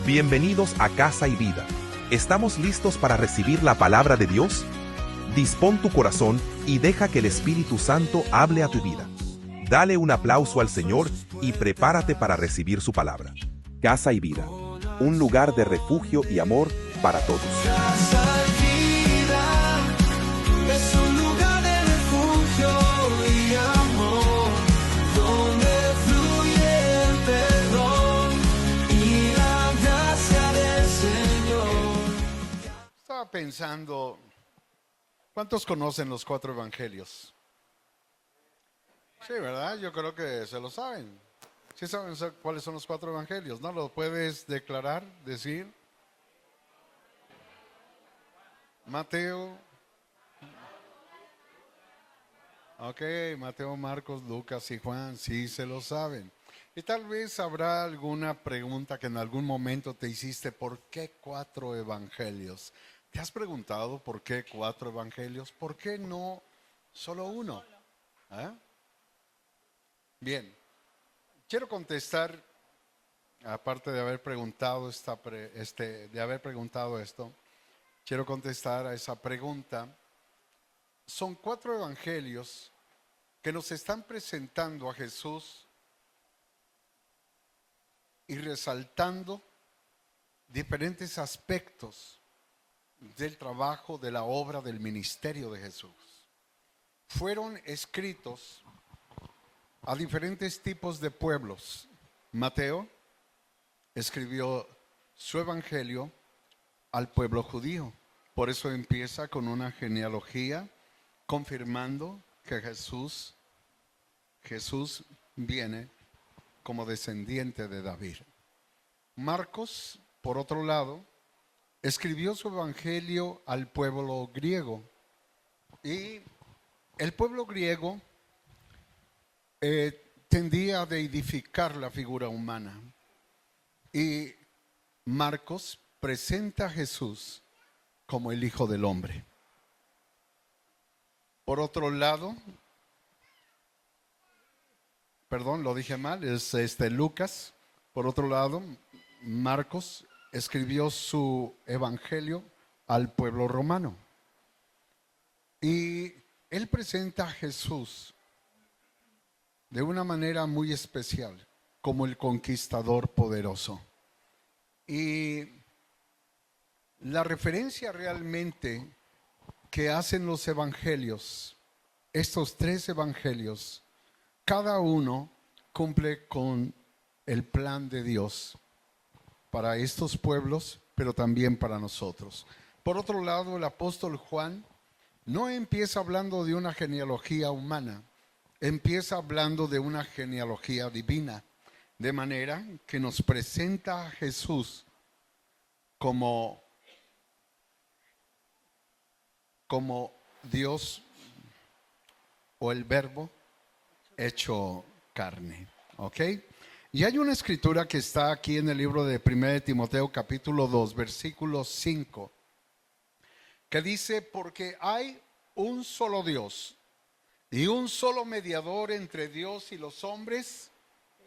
Bienvenidos a Casa y Vida. ¿Estamos listos para recibir la palabra de Dios? Dispón tu corazón y deja que el Espíritu Santo hable a tu vida. Dale un aplauso al Señor y prepárate para recibir su palabra. Casa y Vida, un lugar de refugio y amor para todos. Casa y Vida es un lugar de refugio y amor, donde fluye el perdón y la gracia del Señor. Estaba pensando, ¿cuántos conocen los 4 evangelios? Sí, ¿verdad? Yo creo que se lo saben. ¿Sí saben cuáles son los 4 evangelios? ¿No lo puedes declarar, decir? Mateo. Ok, Mateo, Marcos, Lucas y Juan, sí se lo saben. Y tal vez habrá alguna pregunta que en algún momento te hiciste, ¿por qué 4 evangelios? ¿Te has preguntado por qué 4 evangelios? ¿Por qué no solo uno? ¿Ah? Bien, quiero contestar, aparte de haber preguntado esto, quiero contestar a esa pregunta. Son 4 evangelios que nos están presentando a Jesús y resaltando diferentes aspectos del trabajo, de la obra, del ministerio de Jesús. Fueron escritos a diferentes tipos de pueblos. Mateo escribió su evangelio al pueblo judío. Por eso empieza con una genealogía confirmando que Jesús viene como descendiente de David. Marcos, por otro lado, escribió su evangelio al pueblo griego. Y el pueblo griego tendía a deificar la figura humana. Y Marcos presenta a Jesús como el Hijo del Hombre. Por otro lado, perdón, lo dije mal, es Lucas. Por otro lado, Marcos escribió su evangelio al pueblo romano. Y él presenta a Jesús de una manera muy especial, como el conquistador poderoso. Y la referencia realmente que hacen los evangelios, estos 3 evangelios, cada uno cumple con el plan de Dios para estos pueblos, pero también para nosotros. Por otro lado, el apóstol Juan no empieza hablando de una genealogía humana, empieza hablando de una genealogía divina, de manera que nos presenta a Jesús como Dios o el Verbo hecho carne. ¿Ok? Y hay una escritura que está aquí en el libro de 1 Timoteo capítulo 2, versículo 5, que dice: porque hay un solo Dios y un solo mediador entre Dios y los hombres,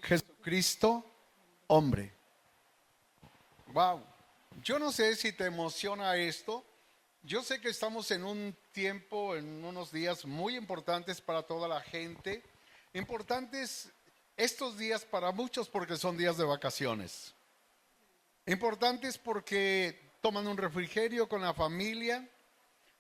Jesucristo, hombre. Wow. Yo no sé si te emociona esto. Yo sé que estamos en un tiempo, en unos días muy importantes para toda la gente. Importantes estos días para muchos porque son días de vacaciones. Importantes porque toman un refrigerio con la familia.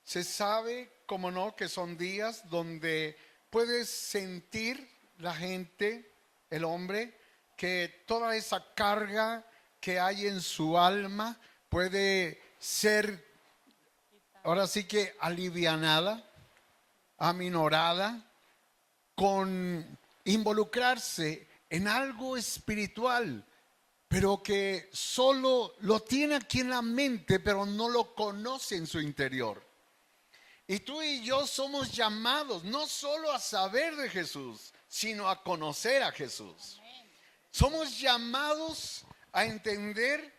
Se sabe, como no, que son días donde puedes sentir la gente, el hombre, que toda esa carga que hay en su alma puede ser, ahora sí que alivianada, aminorada, con involucrarse en algo espiritual, pero que solo lo tiene aquí en la mente, pero no lo conoce en su interior. Y tú y yo somos llamados no solo a saber de Jesús, sino a conocer a Jesús. Somos llamados a entender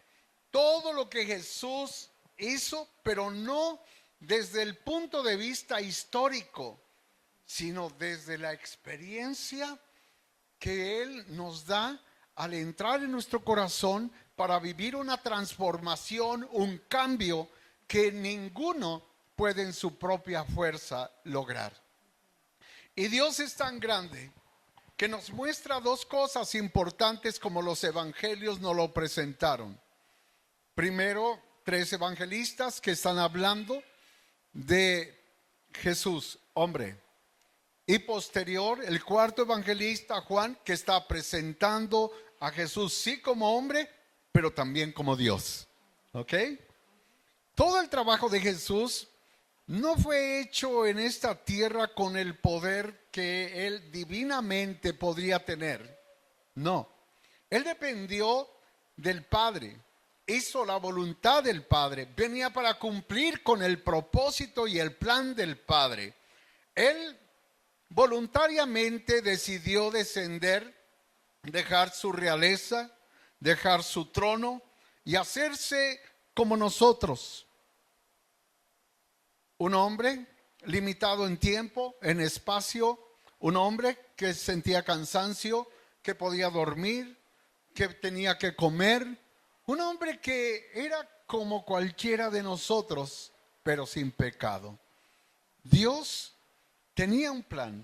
todo lo que Jesús hizo, pero no desde el punto de vista histórico, sino desde la experiencia que Él nos da al entrar en nuestro corazón para vivir una transformación, un cambio que ninguno puede en su propia fuerza lograr. Y Dios es tan grande que nos muestra dos cosas importantes como los evangelios nos lo presentaron. Primero, 3 evangelistas que están hablando de Jesús, hombre. Y posterior, el 4.º evangelista, Juan, que está presentando a Jesús sí como hombre, pero también como Dios. ¿Ok? Todo el trabajo de Jesús no fue hecho en esta tierra con el poder que Él divinamente podría tener. No. Él dependió del Padre. Hizo la voluntad del Padre. Venía para cumplir con el propósito y el plan del Padre. Él voluntariamente decidió descender, dejar su realeza, dejar su trono y hacerse como nosotros. Un hombre limitado en tiempo, en espacio, un hombre que sentía cansancio, que podía dormir, que tenía que comer, un hombre que era como cualquiera de nosotros, pero sin pecado. Dios tenía un plan,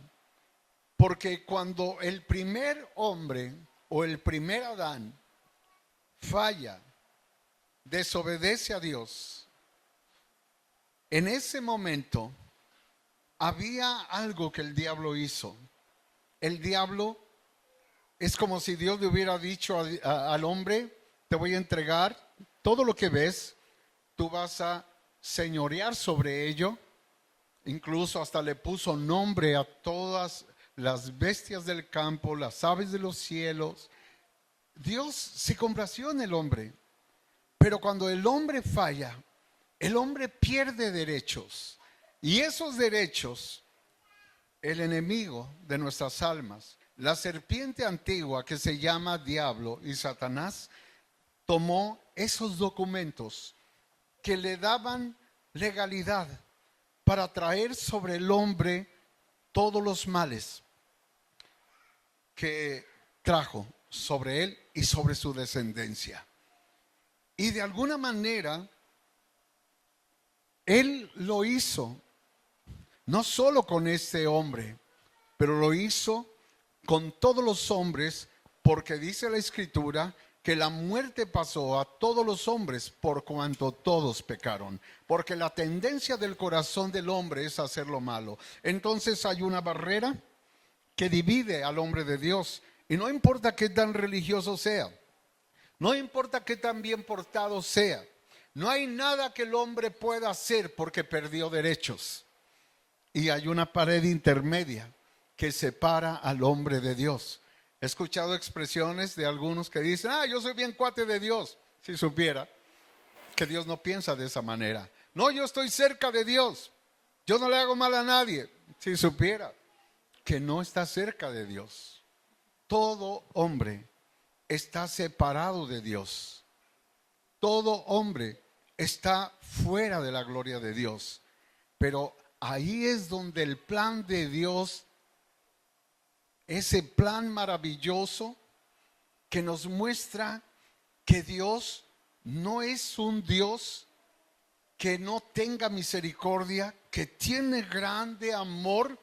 porque cuando el primer hombre o el primer Adán falla, desobedece a Dios, en ese momento había algo que el diablo hizo. El diablo es como si Dios le hubiera dicho al hombre: te voy a entregar todo lo que ves, tú vas a señorear sobre ello. Incluso hasta le puso nombre a todas las bestias del campo, las aves de los cielos. Dios se complació en el hombre, pero cuando el hombre falla, el hombre pierde derechos. Y esos derechos, el enemigo de nuestras almas, la serpiente antigua que se llama Diablo y Satanás, tomó esos documentos que le daban legalidad para traer sobre el hombre todos los males que trajo sobre él y sobre su descendencia. Y de alguna manera, él lo hizo, no solo con este hombre, pero lo hizo con todos los hombres, porque dice la Escritura que la muerte pasó a todos los hombres por cuanto todos pecaron, porque la tendencia del corazón del hombre es hacer lo malo. Entonces hay una barrera que divide al hombre de Dios, y no importa qué tan religioso sea, no importa qué tan bien portado sea, no hay nada que el hombre pueda hacer porque perdió derechos. Y hay una pared intermedia que separa al hombre de Dios. He escuchado expresiones de algunos que dicen: yo soy bien cuate de Dios. Si supiera que Dios no piensa de esa manera. No, yo estoy cerca de Dios. Yo no le hago mal a nadie. Si supiera que no está cerca de Dios. Todo hombre está separado de Dios. Todo hombre está fuera de la gloria de Dios. Pero ahí es donde el plan de Dios, ese plan maravilloso que nos muestra que Dios no es un Dios que no tenga misericordia, que tiene grande amor,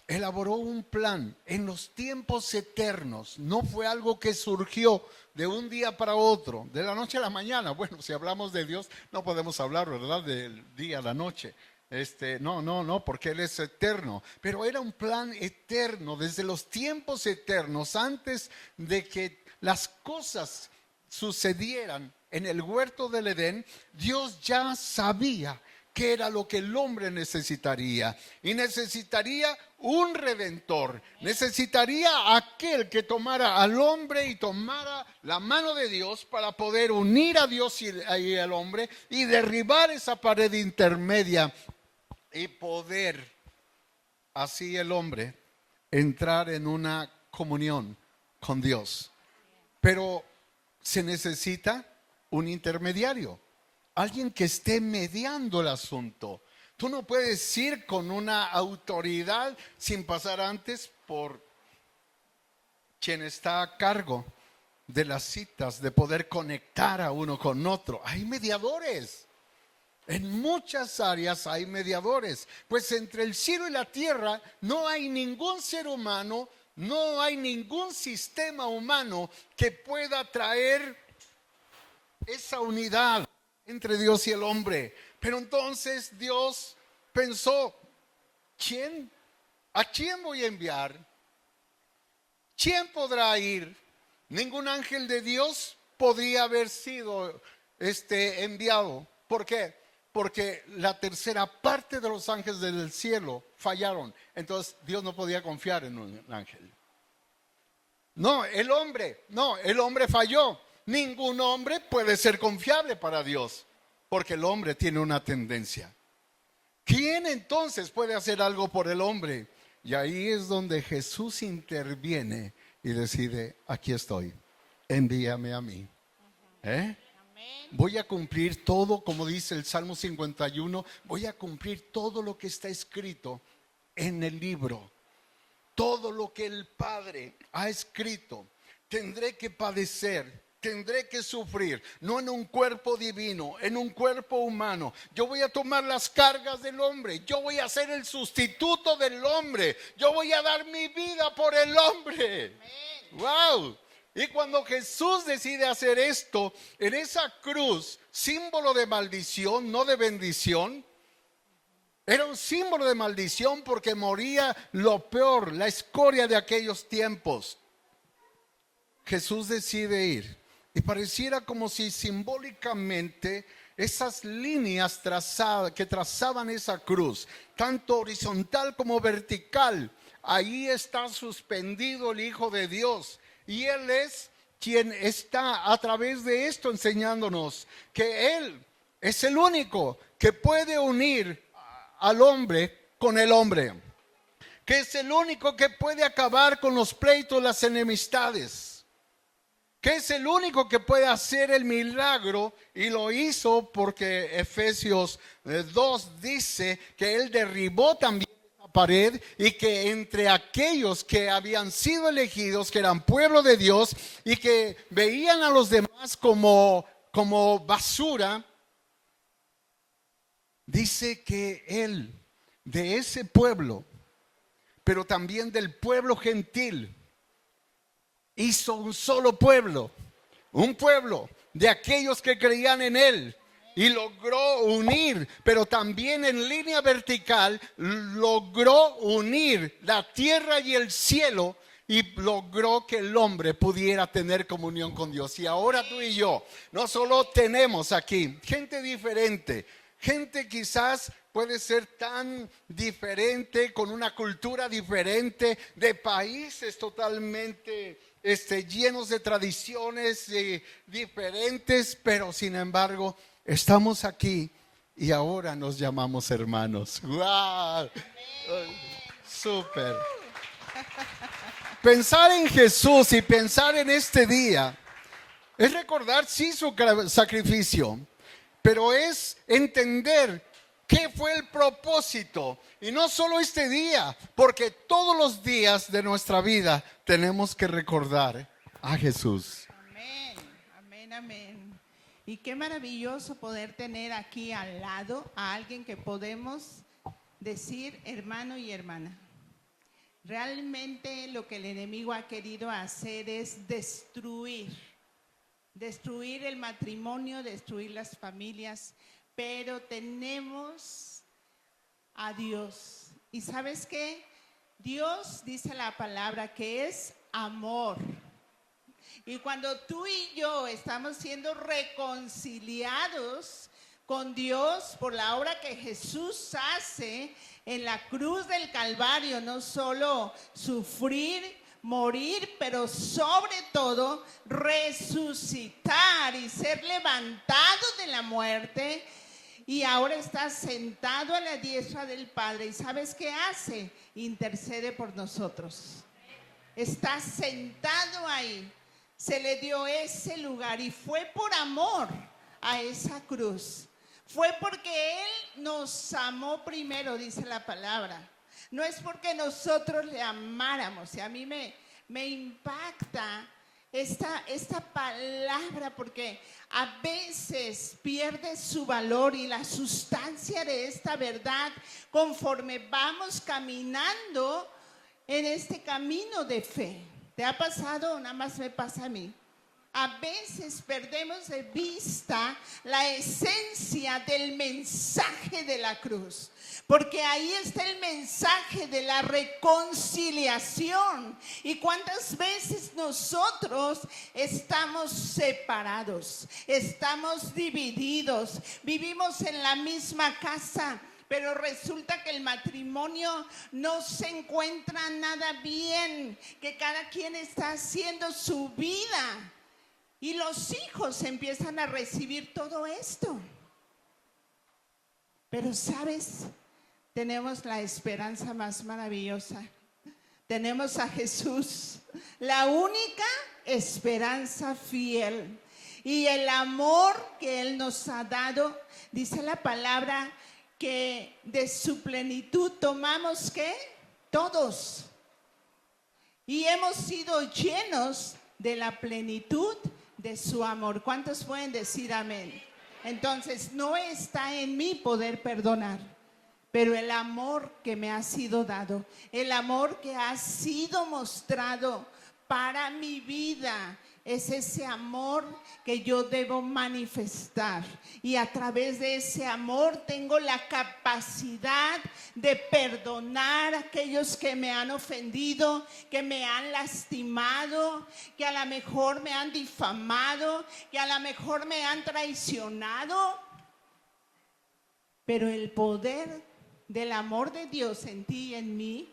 elaboró un plan en los tiempos eternos. No fue algo que surgió de un día para otro, de la noche a la mañana. Bueno, si hablamos de Dios, no podemos hablar, ¿verdad?, del día a la noche. No, porque Él es eterno. Pero era un plan eterno, desde los tiempos eternos, antes de que las cosas sucedieran en el huerto del Edén. Dios ya sabía qué era lo que el hombre necesitaría. Y necesitaría un redentor. Necesitaría aquel que tomara al hombre y tomara la mano de Dios para poder unir a Dios y al hombre y derribar esa pared intermedia y poder así el hombre entrar en una comunión con Dios. Pero se necesita un intermediario, alguien que esté mediando el asunto. Tú no puedes ir con una autoridad sin pasar antes por quien está a cargo de las citas, de poder conectar a uno con otro. Hay mediadores. En muchas áreas hay mediadores. Pues entre el cielo y la tierra no hay ningún ser humano, no hay ningún sistema humano que pueda traer esa unidad entre Dios y el hombre. Pero entonces Dios pensó, ¿a quién voy a enviar? ¿Quién podrá ir? Ningún ángel de Dios podría haber sido enviado. ¿Por qué? Porque la tercera parte de los ángeles del cielo fallaron. Entonces Dios no podía confiar en un ángel. No, el hombre falló. Ningún hombre puede ser confiable para Dios, porque el hombre tiene una tendencia. ¿Quién entonces puede hacer algo por el hombre? Y ahí es donde Jesús interviene y decide, aquí estoy, envíame a mí. Voy a cumplir todo, como dice el Salmo 51, voy a cumplir todo lo que está escrito en el libro. Todo lo que el Padre ha escrito. Tendré que padecer, tendré que sufrir, no en un cuerpo divino, en un cuerpo humano. Yo voy a tomar las cargas del hombre, yo voy a ser el sustituto del hombre, yo voy a dar mi vida por el hombre. ¡Wow! Y cuando Jesús decide hacer esto, en esa cruz, símbolo de maldición, no de bendición, era un símbolo de maldición porque moría lo peor, la escoria de aquellos tiempos. Jesús decide ir y pareciera como si simbólicamente esas líneas que trazaban esa cruz, tanto horizontal como vertical, ahí está suspendido el Hijo de Dios. Y Él es quien está a través de esto enseñándonos que Él es el único que puede unir al hombre con el hombre, que es el único que puede acabar con los pleitos, las enemistades, que es el único que puede hacer el milagro, y lo hizo porque Efesios 2 dice que Él derribó también pared, y que entre aquellos que habían sido elegidos, que eran pueblo de Dios y que veían a los demás como basura, dice que Él, de ese pueblo, pero también del pueblo gentil, hizo un solo pueblo, un pueblo de aquellos que creían en Él. Y logró unir, pero también en línea vertical, logró unir la tierra y el cielo, y logró que el hombre pudiera tener comunión con Dios. Y ahora tú y yo, no solo tenemos aquí gente diferente, gente quizás puede ser tan diferente, con una cultura diferente, de países totalmente llenos de tradiciones diferentes, pero sin embargo estamos aquí y ahora nos llamamos hermanos. ¡Wow! ¡Súper! Pensar en Jesús y pensar en este día es recordar, sí, su sacrificio, pero es entender qué fue el propósito. Y no solo este día, porque todos los días de nuestra vida tenemos que recordar a Jesús. Amén, amén, amén. Y qué maravilloso poder tener aquí al lado a alguien que podemos decir hermano y hermana. Realmente lo que el enemigo ha querido hacer es destruir el matrimonio, destruir las familias, pero tenemos a Dios. ¿Y sabes qué? Dios, dice la palabra, que es amor. Y cuando tú y yo estamos siendo reconciliados con Dios por la obra que Jesús hace en la cruz del Calvario, no solo sufrir, morir, pero sobre todo resucitar y ser levantado de la muerte, y ahora está sentado a la diestra del Padre. ¿Y sabes qué hace? Intercede por nosotros. Está sentado ahí. Se le dio ese lugar y fue por amor a esa cruz. Fue porque Él nos amó primero, dice la palabra. No es porque nosotros le amáramos. Y a mí me impacta esta palabra, porque a veces pierde su valor y la sustancia de esta verdad conforme vamos caminando en este camino de fe. ¿Te ha pasado o nada más me pasa a mí? A veces perdemos de vista la esencia del mensaje de la cruz, porque ahí está el mensaje de la reconciliación. ¿Y cuántas veces nosotros estamos separados, estamos divididos, vivimos en la misma casa, pero resulta que el matrimonio no se encuentra nada bien, que cada quien está haciendo su vida? Y los hijos empiezan a recibir todo esto. Pero ¿sabes? Tenemos la esperanza más maravillosa. Tenemos a Jesús, la única esperanza fiel. Y el amor que Él nos ha dado, dice la palabra, que de su plenitud tomamos, ¿qué? Todos. Y hemos sido llenos de la plenitud de su amor. ¿Cuántos pueden decir amén? Entonces, no está en mí poder perdonar, pero el amor que me ha sido dado, el amor que ha sido mostrado para mi vida, es ese amor que yo debo manifestar. Y a través de ese amor tengo la capacidad de perdonar a aquellos que me han ofendido, que me han lastimado, que a lo mejor me han difamado, que a lo mejor me han traicionado. Pero el poder del amor de Dios en ti y en mí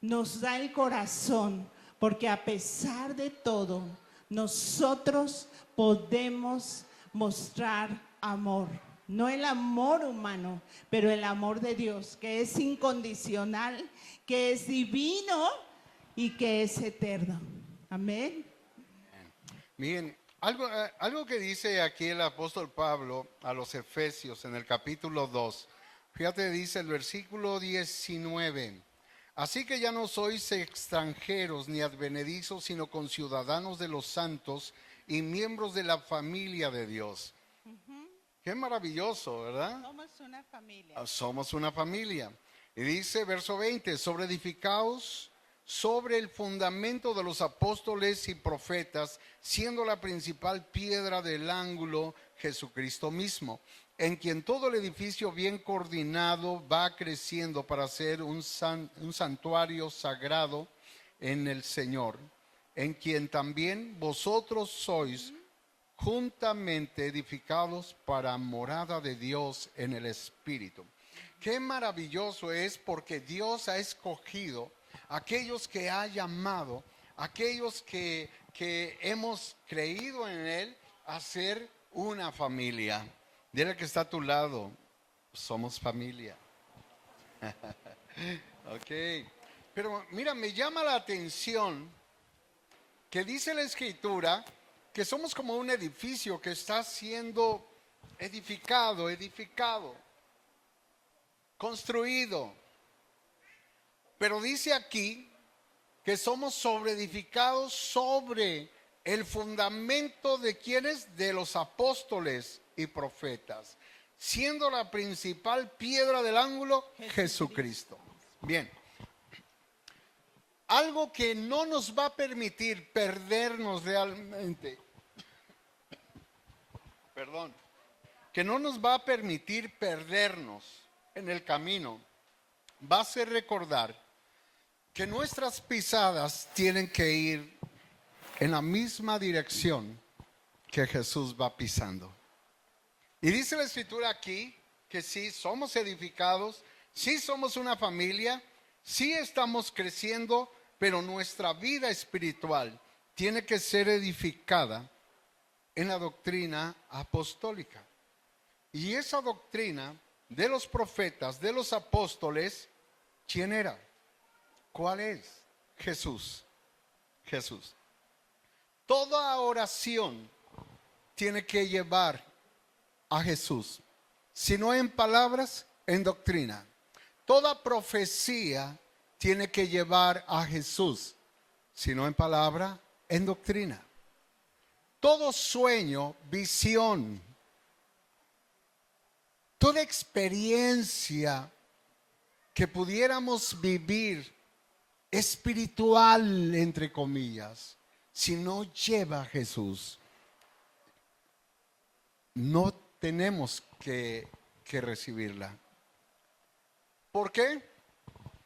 nos da el corazón, porque a pesar de todo, nosotros podemos mostrar amor. No el amor humano, pero el amor de Dios, que es incondicional, que es divino y que es eterno. Amén. Miren, algo que dice aquí el apóstol Pablo a los Efesios en el capítulo 2. Fíjate, dice el versículo 19. Así que ya no sois extranjeros ni advenedizos, sino conciudadanos de los santos y miembros de la familia de Dios. Qué maravilloso, ¿verdad? Somos una familia. Somos una familia. Y dice, verso 20, sobreedificaos sobre el fundamento de los apóstoles y profetas, siendo la principal piedra del ángulo Jesucristo mismo, en quien todo el edificio bien coordinado va creciendo para ser un santuario sagrado en el Señor, en quien también vosotros sois juntamente edificados para morada de Dios en el Espíritu. Qué maravilloso es, porque Dios ha escogido a aquellos que ha llamado, aquellos que hemos creído en Él, a ser una familia. Dile que está a tu lado, somos familia. Ok, pero mira, me llama la atención que dice la Escritura que somos como un edificio que está siendo edificado, construido. Pero dice aquí que somos sobreedificados sobre el fundamento de quienes, de los apóstoles y profetas, siendo la principal piedra del ángulo Jesucristo. Bien, algo que no nos va a permitir perdernos realmente, que no nos va a permitir perdernos en el camino, va a ser recordar que nuestras pisadas tienen que ir en la misma dirección que Jesús va pisando. Y dice la Escritura aquí que sí, somos edificados, sí somos una familia, sí estamos creciendo, pero nuestra vida espiritual tiene que ser edificada en la doctrina apostólica. Y esa doctrina de los profetas, de los apóstoles, ¿quién era? ¿Cuál es? Jesús. Jesús. Toda oración tiene que llevar a Jesús, si no en palabras, en doctrina. Toda profecía tiene que llevar a Jesús, si no en palabra, en doctrina. todo sueño, visión, toda experiencia que pudiéramos vivir espiritual, entre comillas, si no lleva a Jesús, no tenemos que recibirla. ¿Por qué?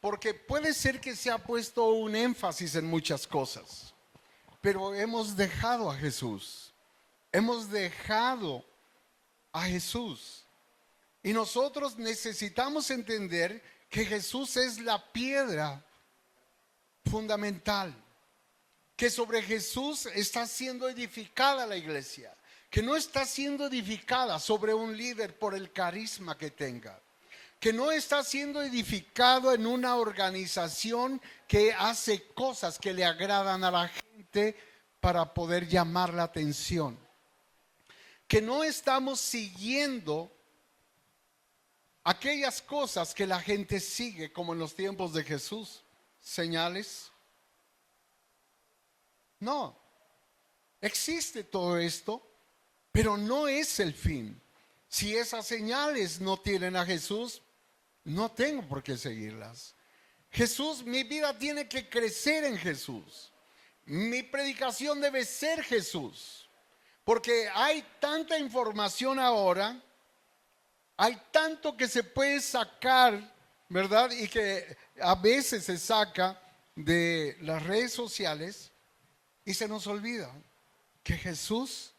Porque puede ser que se ha puesto un énfasis en muchas cosas, pero hemos dejado a Jesús. Hemos dejado a Jesús. Y nosotros necesitamos entender que Jesús es la piedra fundamental, que sobre Jesús está siendo edificada la iglesia, que no está siendo edificada sobre un líder por el carisma que tenga, que no está siendo edificado en una organización que hace cosas que le agradan a la gente para poder llamar la atención, que no estamos siguiendo aquellas cosas que la gente sigue, como en los tiempos de Jesús, señales. No, existe todo esto, pero no es el fin. Si esas señales no tienen a Jesús, no tengo por qué seguirlas. Jesús, mi vida tiene que crecer en Jesús. Mi predicación debe ser Jesús, porque hay tanta información ahora, hay tanto que se puede sacar, ¿verdad? Y que a veces se saca de las redes sociales y se nos olvida que Jesús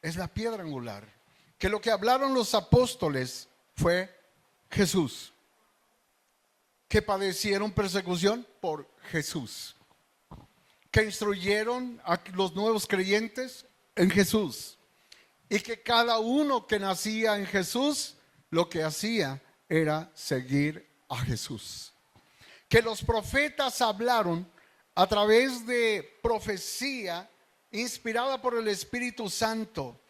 es la piedra angular, que lo que hablaron los apóstoles fue Jesús, que padecieron persecución por Jesús, que instruyeron a los nuevos creyentes en Jesús, y que cada uno que nacía en Jesús lo que hacía era seguir a Jesús. Que los profetas hablaron a través de profecía inspirada por el Espíritu Santo,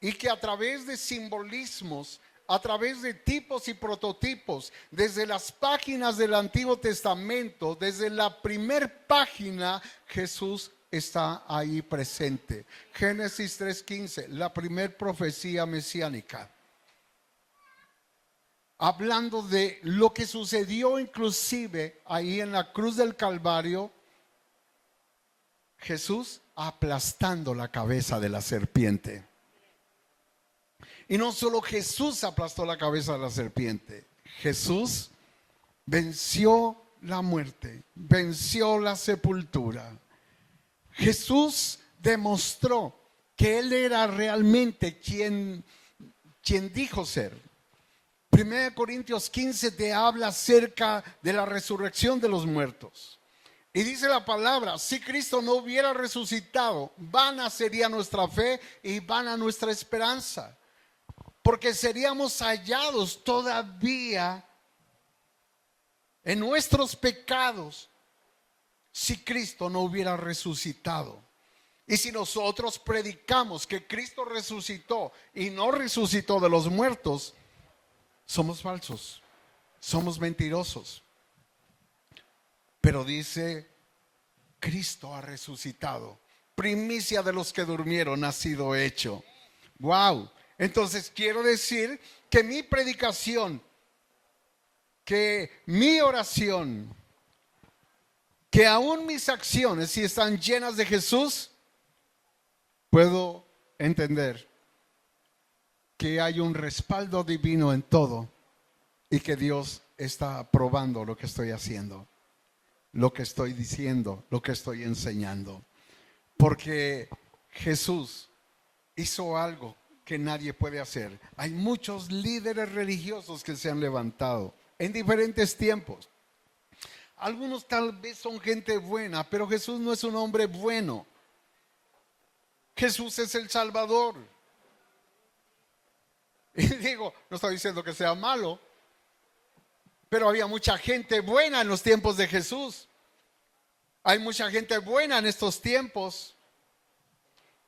y que a través de simbolismos, a través de tipos y prototipos, desde las páginas del Antiguo Testamento, desde la primer página, Jesús está ahí presente. Génesis 3:15, la primer profecía mesiánica, hablando de lo que sucedió inclusive ahí en la cruz del Calvario, Jesús aplastando la cabeza de la serpiente. Y no solo Jesús aplastó la cabeza de la serpiente, Jesús venció la muerte, venció la sepultura. Jesús demostró que Él era realmente quien dijo ser. 1 Corintios 15 te habla acerca de la resurrección de los muertos. Y dice la palabra, si Cristo no hubiera resucitado, vana sería nuestra fe y vana nuestra esperanza. Porque seríamos hallados todavía en nuestros pecados si Cristo no hubiera resucitado. Y si nosotros predicamos que Cristo resucitó y no resucitó de los muertos, somos falsos, somos mentirosos. Pero dice, Cristo ha resucitado, primicia de los que durmieron ha sido hecho. Wow. Entonces quiero decir que mi predicación, que mi oración, que aún mis acciones, si están llenas de Jesús, puedo entender que hay un respaldo divino en todo y que Dios está aprobando lo que estoy haciendo, lo que estoy diciendo, lo que estoy enseñando. Porque Jesús hizo algo que nadie puede hacer. Hay muchos líderes religiosos que se han levantado en diferentes tiempos. Algunos tal vez son gente buena, pero Jesús no es un hombre bueno. Jesús es el Salvador. Y digo, no estoy diciendo que sea malo, pero había mucha gente buena en los tiempos de Jesús. Hay mucha gente buena en estos tiempos,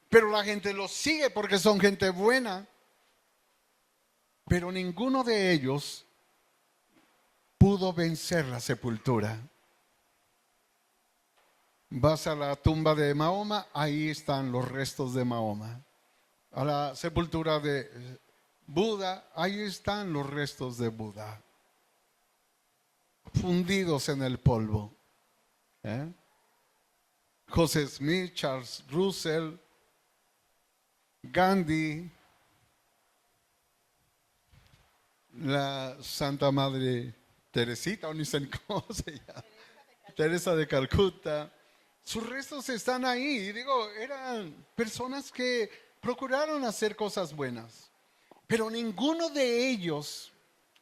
pero la gente los sigue porque son gente buena. Pero ninguno de ellos pudo vencer la sepultura. Vas a la tumba de Mahoma, ahí están los restos de Mahoma. A la sepultura de Buda, ahí están los restos de Buda, fundidos en el polvo. José Smith, Charles Russell, Gandhi, la Santa Madre Teresita, o ni sé cómo se llama, Teresa de Calcuta. Sus restos están ahí. Y digo, eran personas que procuraron hacer cosas buenas, pero ninguno de ellos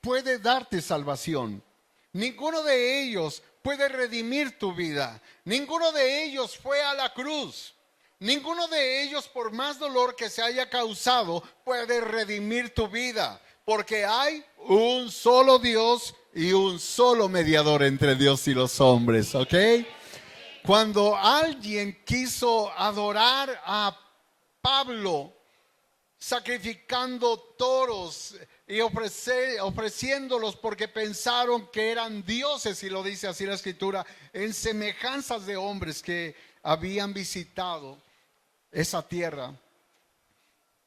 puede darte salvación. Ninguno de ellos puede redimir tu vida. Ninguno de ellos fue a la cruz. Ninguno de ellos, por más dolor que se haya causado, puede redimir tu vida. Porque hay un solo Dios y un solo mediador entre Dios y los hombres, ¿ok? Cuando alguien quiso adorar a Pablo, sacrificando toros y ofreciéndolos porque pensaron que eran dioses, y lo dice así la Escritura, en semejanzas de hombres que habían visitado esa tierra,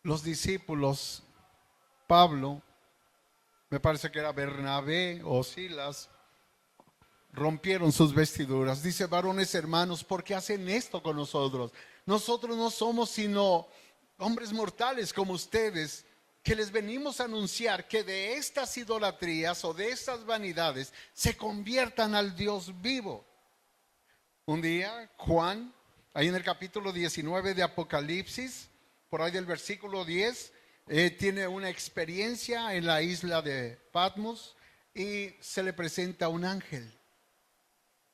los discípulos, Pablo, me parece que era Bernabé o Silas, rompieron sus vestiduras. Dice: varones hermanos, ¿por qué hacen esto con nosotros? Nosotros no somos sino hombres mortales como ustedes, que les venimos a anunciar que de estas idolatrías o de estas vanidades se conviertan al Dios vivo. Un día Juan, ahí en el capítulo 19 de Apocalipsis, por ahí del versículo 10, tiene una experiencia en la isla de Patmos y se le presenta un ángel.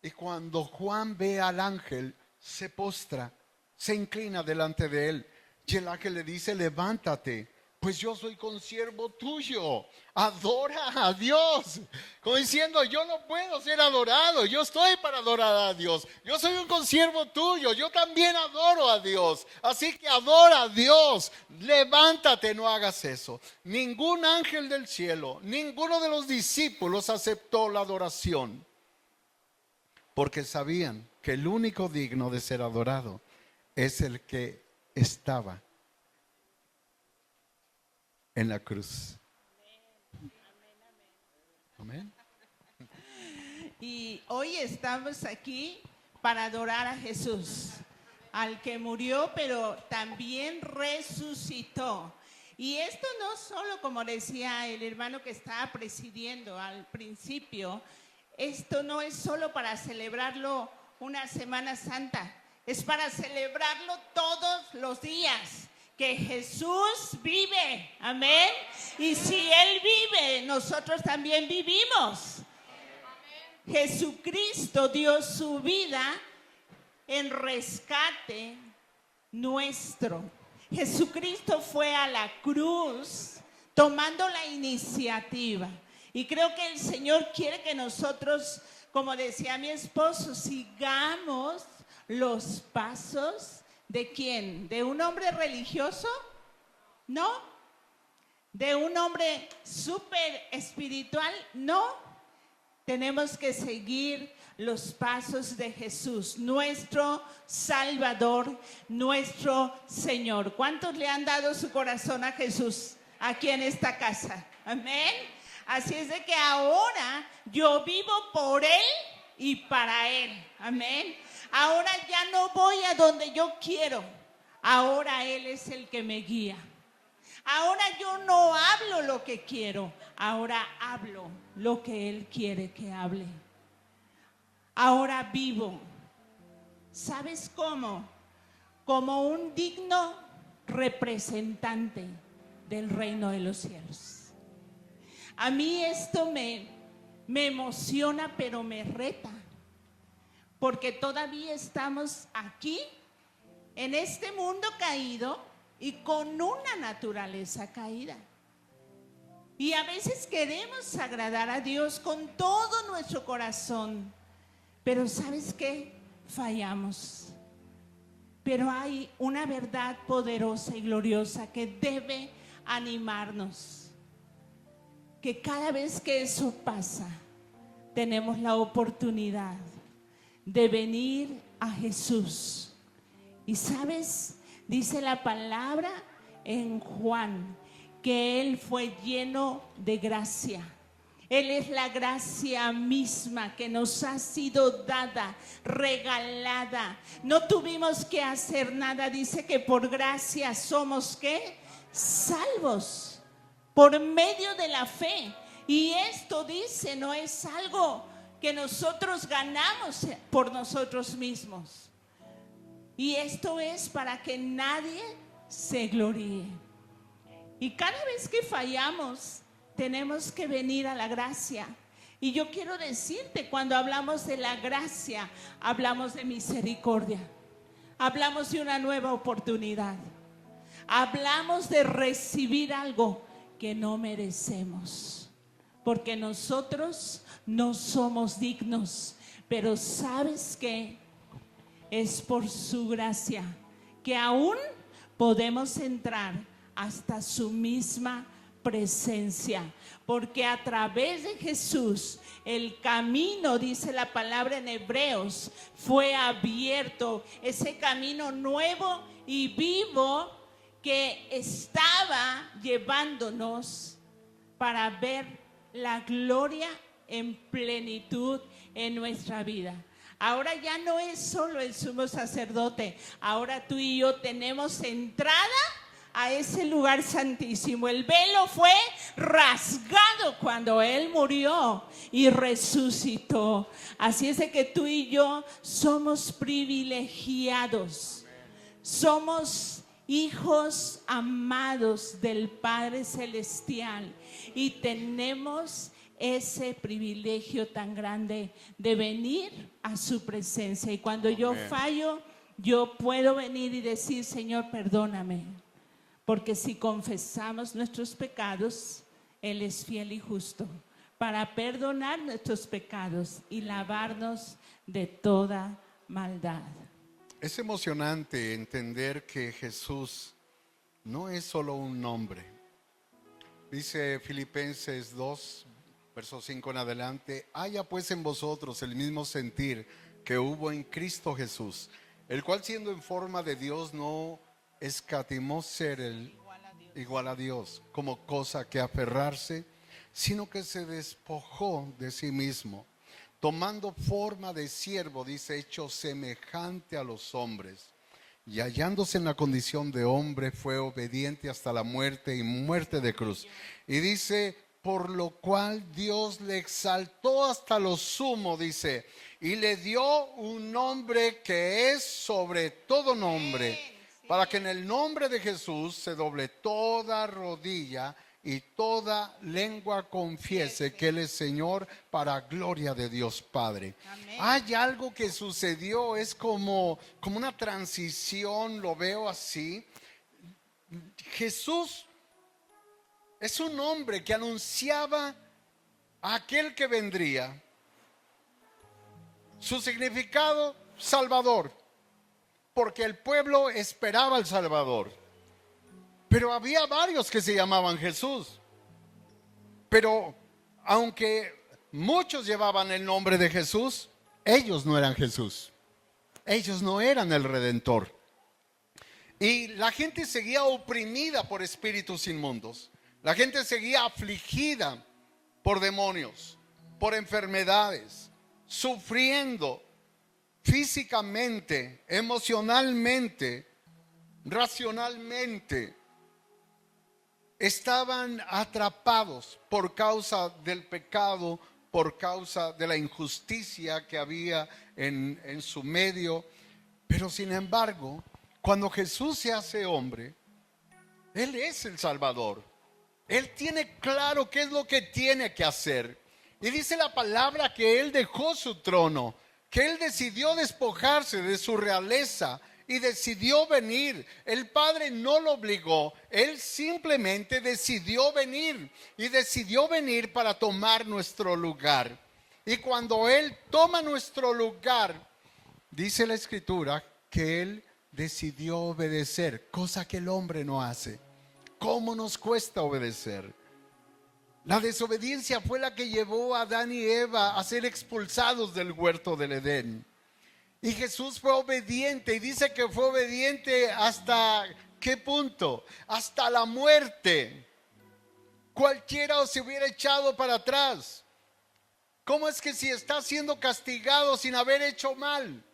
Y cuando Juan ve al ángel, se postra, se inclina delante de él. Y el ángel le dice: levántate, pues yo soy consiervo tuyo, adora a Dios. Como diciendo: yo no puedo ser adorado, yo estoy para adorar a Dios. Yo soy un consiervo tuyo, yo también adoro a Dios. Así que adora a Dios, levántate, no hagas eso. Ningún ángel del cielo, ninguno de los discípulos aceptó la adoración, porque sabían que el único digno de ser adorado es el que estaba en la cruz. Amén. Y hoy estamos aquí para adorar a Jesús, al que murió, pero también resucitó. Y esto no solo, como decía el hermano que estaba presidiendo al principio, esto no es solo para celebrarlo una Semana Santa, es para celebrarlo todos los días, que Jesús vive, amén. Y si Él vive, nosotros también vivimos. Jesucristo dio su vida en rescate nuestro. Jesucristo fue a la cruz tomando la iniciativa. Y creo que el Señor quiere que nosotros, como decía mi esposo, sigamos los pasos ¿de quién? ¿De un hombre religioso? No. ¿De un hombre súper espiritual? No. Tenemos que seguir los pasos de Jesús, nuestro Salvador, nuestro Señor. ¿Cuántos le han dado su corazón a Jesús aquí en esta casa? Amén. Así es de que ahora yo vivo por Él y para Él. Amén. Ahora ya no voy a donde yo quiero. Ahora Él es el que me guía. Ahora yo no hablo lo que quiero. Ahora hablo lo que Él quiere que hable. Ahora vivo. ¿Sabes cómo? Como un digno representante del reino de los cielos. A mí esto me emociona, pero me reta. Porque todavía estamos aquí, en este mundo caído y con una naturaleza caída. Y a veces queremos agradar a Dios con todo nuestro corazón. Pero ¿sabes qué? Fallamos. Pero hay una verdad poderosa y gloriosa que debe animarnos. Que cada vez que eso pasa, tenemos la oportunidad de venir a Jesús. Y sabes, dice la palabra en Juan que Él fue lleno de gracia. Él es la gracia misma que nos ha sido dada, regalada. No tuvimos que hacer nada. Dice que por gracia somos ¿qué? Salvos por medio de la fe. Y esto dice, no es algo que nosotros ganamos por nosotros mismos. Y esto es para que nadie se gloríe. Y cada vez que fallamos, tenemos que venir a la gracia. Y yo quiero decirte, cuando hablamos de la gracia, hablamos de misericordia. Hablamos de una nueva oportunidad. Hablamos de recibir algo que no merecemos. Porque nosotros no somos dignos. Pero ¿sabes qué? Es por su gracia que aún podemos entrar hasta su misma presencia, porque a través de Jesús el camino, dice la palabra en Hebreos, fue abierto, ese camino nuevo y vivo que estaba llevándonos para ver la gloria en plenitud en nuestra vida. Ahora ya no es solo el sumo sacerdote, ahora tú y yo tenemos entrada a ese lugar santísimo. El velo fue rasgado cuando Él murió y resucitó. Así es de que tú y yo somos privilegiados. Somos hijos amados del Padre Celestial y tenemos ese privilegio tan grande de venir a su presencia. Y cuando yo fallo, yo puedo venir y decir: Señor, perdóname. Porque si confesamos nuestros pecados, Él es fiel y justo para perdonar nuestros pecados y lavarnos de toda maldad. Es emocionante entender que Jesús no es solo un nombre. Dice Filipenses 2, verso 5 en adelante: haya pues en vosotros el mismo sentir que hubo en Cristo Jesús, el cual siendo en forma de Dios no escatimó ser el igual a Dios como cosa que aferrarse, sino que se despojó de sí mismo, tomando forma de siervo, dice, hecho semejante a los hombres, y hallándose en la condición de hombre fue obediente hasta la muerte y muerte de cruz. Y dice: por lo cual Dios le exaltó hasta lo sumo, dice, y le dio un nombre que es sobre todo nombre, para que en el nombre de Jesús se doble toda rodilla y toda lengua confiese que Él es Señor, para gloria de Dios Padre. Amén. Hay algo que sucedió, es como una transición, lo veo así. Jesús es un hombre que anunciaba a aquel que vendría. Su significado: Salvador. Porque el pueblo esperaba al Salvador. Pero había varios que se llamaban Jesús. Pero aunque muchos llevaban el nombre de Jesús, ellos no eran Jesús. Ellos no eran el Redentor. Y la gente seguía oprimida por espíritus inmundos. La gente seguía afligida por demonios, por enfermedades, sufriendo físicamente, emocionalmente, racionalmente. Estaban atrapados por causa del pecado, por causa de la injusticia que había en su medio. Pero sin embargo, cuando Jesús se hace hombre, Él es el Salvador. Él tiene claro qué es lo que tiene que hacer. Y dice la palabra que Él dejó su trono, que Él decidió despojarse de su realeza y decidió venir. El Padre no lo obligó, Él simplemente decidió venir, y decidió venir para tomar nuestro lugar. Y cuando Él toma nuestro lugar, dice la Escritura que Él decidió obedecer, cosa que el hombre no hace. ¿Cómo nos cuesta obedecer? La desobediencia fue la que llevó a Adán y Eva a ser expulsados del huerto del Edén. Y Jesús fue obediente, y dice que fue obediente hasta ¿qué punto? Hasta la muerte. Cualquiera se hubiera echado para atrás. ¿Cómo es que si está siendo castigado sin haber hecho mal,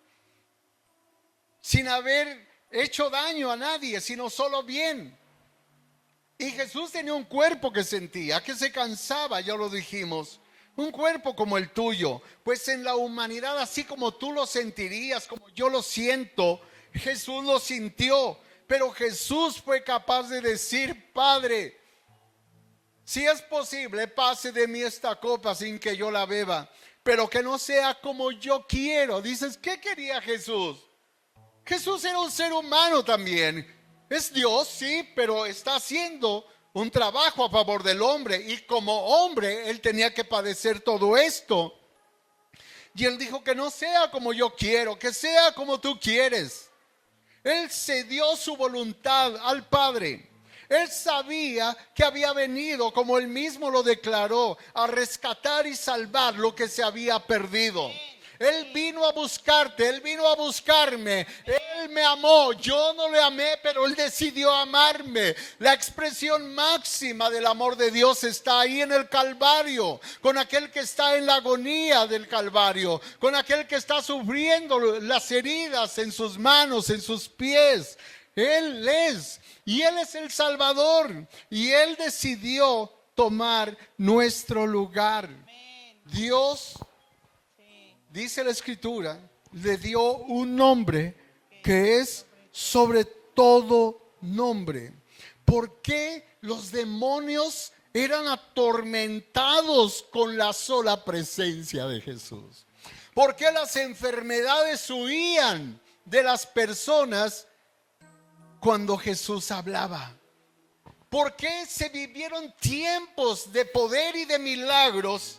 sin haber hecho daño a nadie, sino solo bien? Y Jesús tenía un cuerpo que sentía, que se cansaba, ya lo dijimos. Un cuerpo como el tuyo. Pues en la humanidad, así como tú lo sentirías, como yo lo siento, Jesús lo sintió. Pero Jesús fue capaz de decir: Padre, si es posible, pase de mí esta copa sin que yo la beba, pero que no sea como yo quiero. Dices, ¿qué quería Jesús? Jesús era un ser humano también. Es Dios, sí, pero está haciendo un trabajo a favor del hombre. Y como hombre, Él tenía que padecer todo esto. Y Él dijo que no sea como yo quiero, que sea como tú quieres. Él cedió su voluntad al Padre. Él sabía que había venido, como Él mismo lo declaró, a rescatar y salvar lo que se había perdido. Él vino a buscarte, Él vino a buscarme. Él me amó, yo no le amé, pero Él decidió amarme. La expresión máxima del amor de Dios está ahí en el Calvario, con aquel que está en la agonía del Calvario, con aquel que está sufriendo las heridas en sus manos, en sus pies. Él es, y Él es el Salvador, y Él decidió tomar nuestro lugar. Dios, dice la Escritura, le dio un nombre que es sobre todo nombre. ¿Por qué los demonios eran atormentados con la sola presencia de Jesús? ¿Por qué las enfermedades huían de las personas cuando Jesús hablaba? ¿Por qué se vivieron tiempos de poder y de milagros?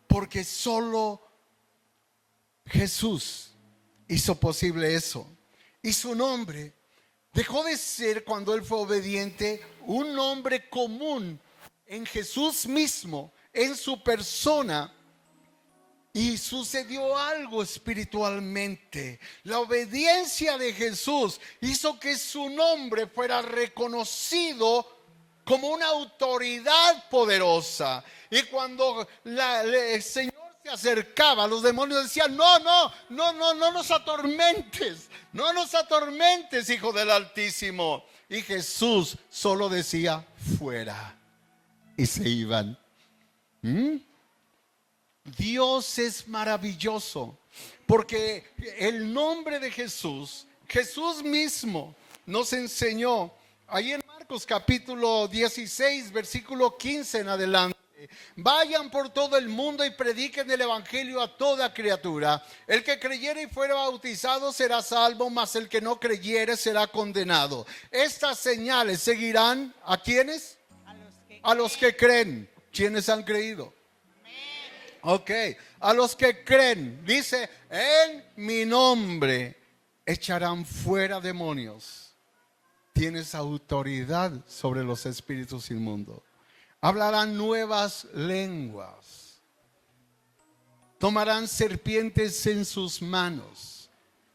Porque solo Jesús hizo posible eso. Y su nombre dejó de ser, cuando Él fue obediente, un nombre común en Jesús mismo, en su persona. Y sucedió algo espiritualmente. La obediencia de Jesús hizo que su nombre fuera reconocido como una autoridad poderosa. Y cuando el Señor se acercaba, los demonios decían: no nos atormentes, no nos atormentes, Hijo del Altísimo. Y Jesús solo decía: fuera. Y se iban. Dios es maravilloso, porque el nombre de Jesús, Jesús mismo nos enseñó ahí en Marcos capítulo 16, versículo 15 en adelante: vayan por todo el mundo y prediquen el evangelio a toda criatura. El que creyere y fuera bautizado será salvo, mas el que no creyere será condenado. Estas señales seguirán ¿a quiénes? A los que creen. ¿Quiénes han creído? Ok, a los que creen, dice: en mi nombre echarán fuera demonios. Tienes autoridad sobre los espíritus inmundos. Hablarán nuevas lenguas. Tomarán serpientes en sus manos.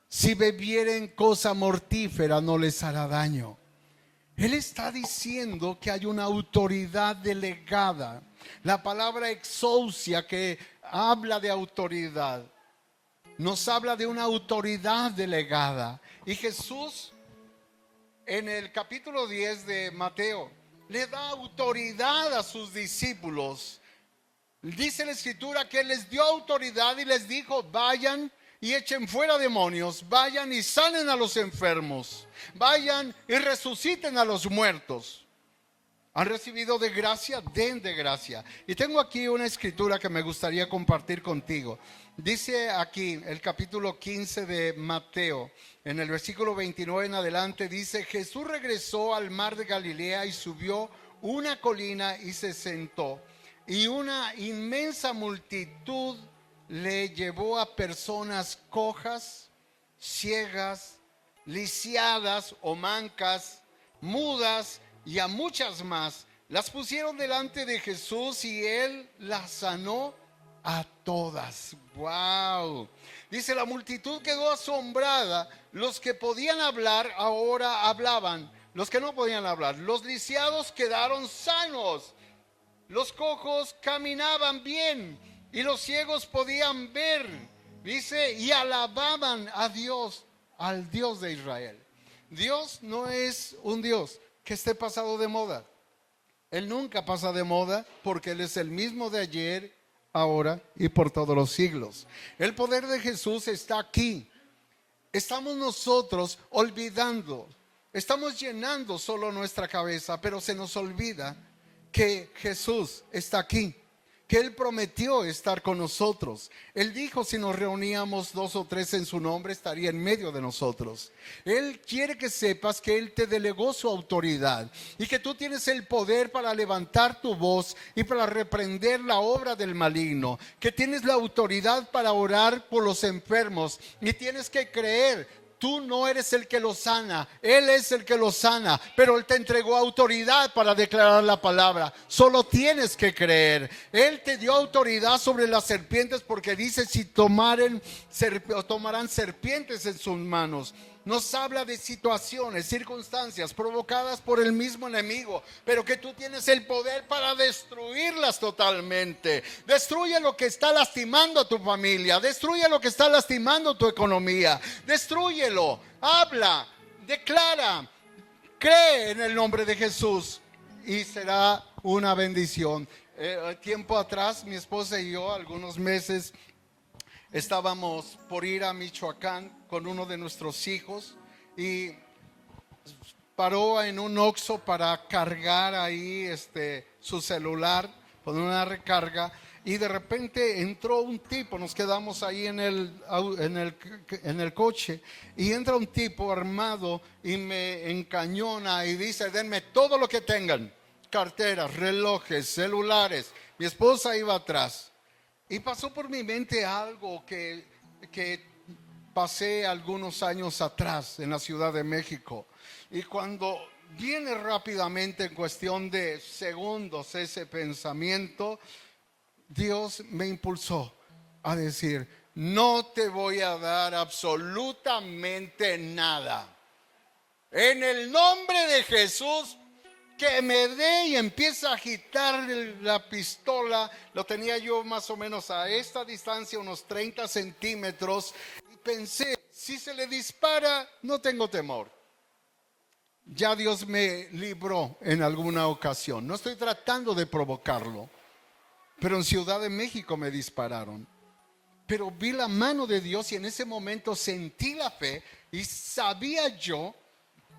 Si bebieren cosa mortífera no les hará daño. Él está diciendo que hay una autoridad delegada. La palabra exousia, que habla de autoridad, nos habla de una autoridad delegada. Y Jesús, en el capítulo 10 de Mateo, le da autoridad a sus discípulos. Dice la Escritura que Él les dio autoridad y les dijo: vayan y echen fuera demonios, vayan y sanen a los enfermos, vayan y resuciten a los muertos. ¿Han recibido de gracia? Den de gracia. Y tengo aquí una escritura que me gustaría compartir contigo. Dice aquí el capítulo 15 de Mateo, en el versículo 29 en adelante, dice: Jesús regresó al mar de Galilea y subió una colina y se sentó. Y una inmensa multitud le llevó a personas cojas, ciegas, lisiadas o mancas, mudas y a muchas más. Las pusieron delante de Jesús y Él las sanó a todas. ¡Wow! Dice, la multitud quedó asombrada. Los que podían hablar ahora hablaban. Los que no podían hablar. Los lisiados quedaron sanos. Los cojos caminaban bien. Y los ciegos podían ver. Dice, y alababan a Dios, al Dios de Israel. Dios no es un Dios que esté pasado de moda. Él nunca pasa de moda porque Él es el mismo de ayer, ahora y por todos los siglos. El poder de Jesús está aquí. Estamos nosotros olvidando, estamos llenando solo nuestra cabeza, pero se nos olvida que Jesús está aquí, que Él prometió estar con nosotros. Él dijo, si nos reuníamos 2 o 3 en su nombre, estaría en medio de nosotros. Él quiere que sepas que Él te delegó su autoridad y que tú tienes el poder para levantar tu voz y para reprender la obra del maligno, que tienes la autoridad para orar por los enfermos y tienes que creer. Tú no eres el que lo sana, Él es el que lo sana, pero Él te entregó autoridad para declarar la palabra. Solo tienes que creer. Él te dio autoridad sobre las serpientes porque dice, si tomarán serpientes en sus manos. Nos habla de situaciones, circunstancias provocadas por el mismo enemigo, pero que tú tienes el poder para destruirlas totalmente. Destruye lo que está lastimando a tu familia, destruye lo que está lastimando tu economía, destrúyelo, habla, declara, cree en el nombre de Jesús y será una bendición. Tiempo atrás, mi esposa y yo, algunos meses, estábamos por ir a Michoacán con uno de nuestros hijos y paró en un Oxxo para cargar ahí su celular, poner una recarga, y de repente entró un tipo. Nos quedamos ahí en el coche y entra un tipo armado y me encañona y dice, denme todo lo que tengan, carteras, relojes, celulares. Mi esposa iba atrás. Y pasó por mi mente algo que pasé algunos años atrás en la Ciudad de México. Y cuando viene rápidamente en cuestión de segundos ese pensamiento, Dios me impulsó a decir, no te voy a dar absolutamente nada. En el nombre de Jesús, que me dé, y empieza a agitar la pistola. Lo tenía yo más o menos a esta distancia, unos 30 centímetros. Y pensé, si se le dispara, no tengo temor. Ya Dios me libró en alguna ocasión. No estoy tratando de provocarlo. Pero en Ciudad de México me dispararon. Pero vi la mano de Dios y en ese momento sentí la fe. Y sabía yo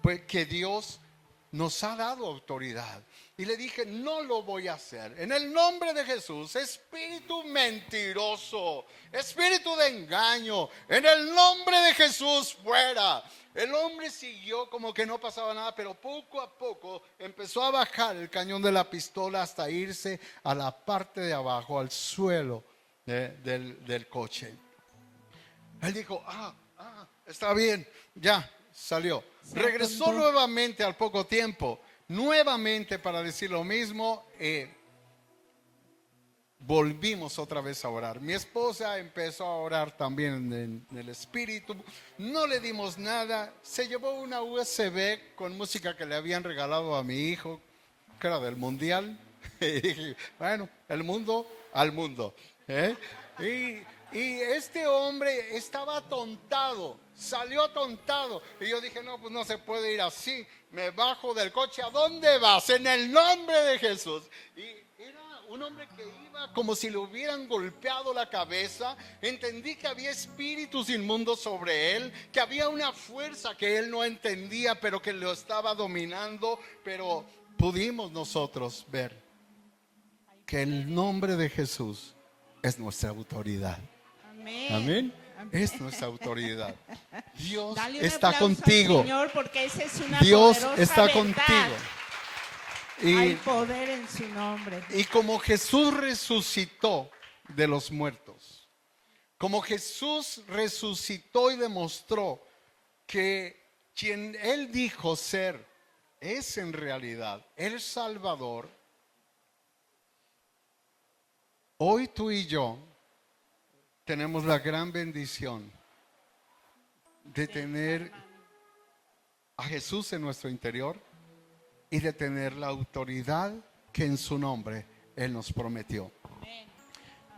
pues, que Dios nos ha dado autoridad. Y le dije, no lo voy a hacer. En el nombre de Jesús, espíritu mentiroso, espíritu de engaño, en el nombre de Jesús, fuera. El hombre siguió como que no pasaba nada, pero poco a poco empezó a bajar el cañón de la pistola hasta irse a la parte de abajo, al suelo del coche. Él dijo, está bien, ya. Salió, regresó nuevamente al poco tiempo, nuevamente para decir lo mismo. Volvimos otra vez a orar. Mi esposa empezó a orar también en el espíritu. No le dimos nada. Se llevó una USB con música que le habían regalado a mi hijo, que era del mundial. Y dije, bueno, el mundo al mundo. Y este hombre estaba atontado, salió atontado. Y yo dije, no, pues no se puede ir así. Me bajo del coche, ¿a dónde vas? En el nombre de Jesús. Y era un hombre que iba como si le hubieran golpeado la cabeza. Entendí que había espíritus inmundos sobre él, que había una fuerza que él no entendía, pero que lo estaba dominando. Pero pudimos nosotros ver que el nombre de Jesús es nuestra autoridad. Amén. Amén. Es nuestra autoridad. Dios Dale un está aplauso contigo. al Señor, porque esa es una Dios poderosa está verdad. contigo. Hay poder en su nombre. Y como Jesús resucitó de los muertos, como Jesús resucitó y demostró que quien Él dijo ser es en realidad el Salvador, hoy tú y yo tenemos la gran bendición de tener a Jesús en nuestro interior y de tener la autoridad que en su nombre Él nos prometió.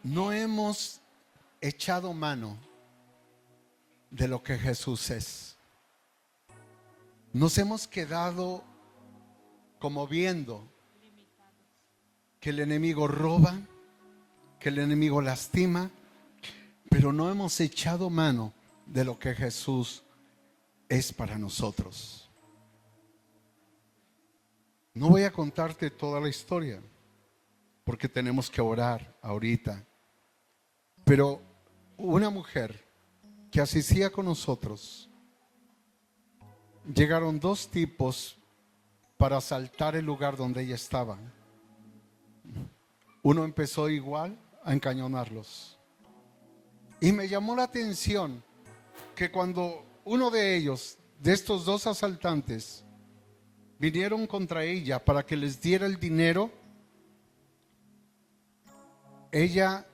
No hemos echado mano de lo que Jesús es. Nos hemos quedado como viendo que el enemigo roba, que el enemigo lastima, pero no hemos echado mano de lo que Jesús es para nosotros. No voy a contarte toda la historia, porque tenemos que orar ahorita. Pero una mujer que asistía con nosotros, llegaron dos tipos para asaltar el lugar donde ella estaba. Uno empezó igual a encañonarlos. Y me llamó la atención que cuando uno de ellos, de estos dos asaltantes, vinieron contra ella para que les diera el dinero, ella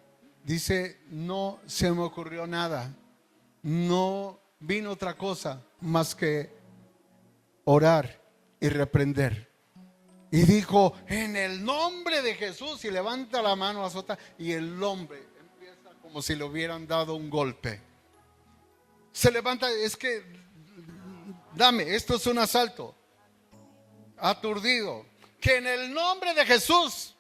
dice: no se me ocurrió nada, no vino otra cosa más que orar y reprender. Y dijo: en el nombre de Jesús, y levanta la mano, azota, y el hombre empieza como si le hubieran dado un golpe. Se levanta, es que dame, esto es un asalto. Aturdido, que en el nombre de Jesús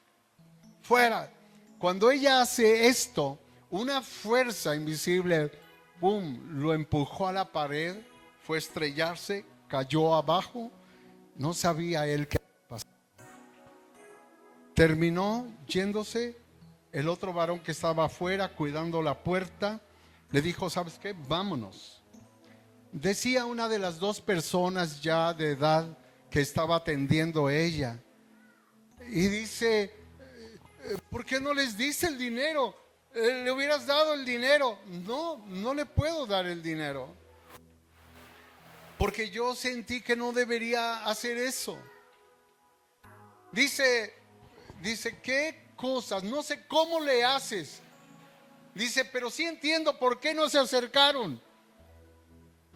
fuera. Cuando ella hace esto, una fuerza invisible, boom, lo empujó a la pared, fue a estrellarse, cayó abajo. No sabía él qué pasó. Terminó yéndose. El otro varón que estaba afuera cuidando la puerta le dijo: ¿sabes qué? Vámonos. Decía una de las dos personas ya de edad que estaba atendiendo a ella, y dice: ¿por qué no les diste el dinero? ¿Le hubieras dado el dinero? No, no le puedo dar el dinero, porque yo sentí que no debería hacer eso. Dice, ¿qué cosas? No sé cómo le haces. Dice: pero sí entiendo por qué no se acercaron.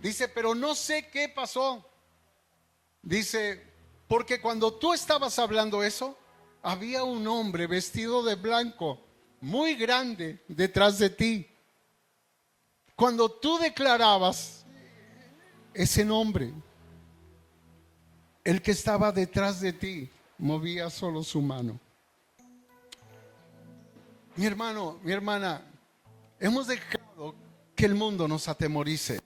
Dice: pero no sé qué pasó. Dice: porque cuando tú estabas hablando eso, había un hombre vestido de blanco, muy grande, detrás de ti. Cuando tú declarabas ese nombre, el que estaba detrás de ti movía solo su mano. Mi hermano, mi hermana, hemos dejado que el mundo nos atemorice.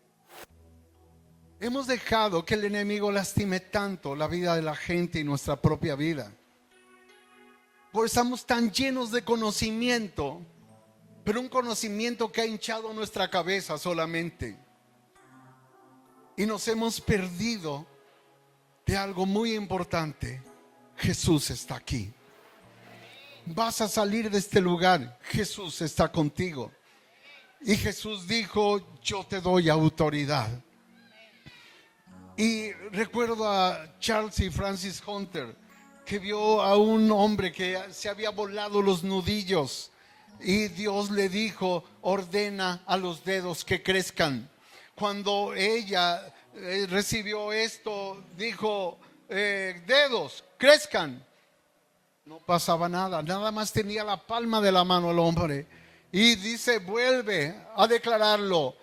Hemos dejado que el enemigo lastime tanto la vida de la gente y nuestra propia vida. Porque estamos tan llenos de conocimiento, pero un conocimiento que ha hinchado nuestra cabeza solamente. Y nos hemos perdido de algo muy importante. Jesús está aquí. Vas a salir de este lugar, Jesús está contigo. Y Jesús dijo: yo te doy autoridad. Y recuerdo a Charles y Francis Hunter, que vio a un hombre que se había volado los nudillos, y Dios le dijo: ordena a los dedos que crezcan. Cuando ella recibió esto, dijo: dedos, crezcan. No pasaba nada, nada más tenía la palma de la mano el hombre. Y dice: vuelve a declararlo: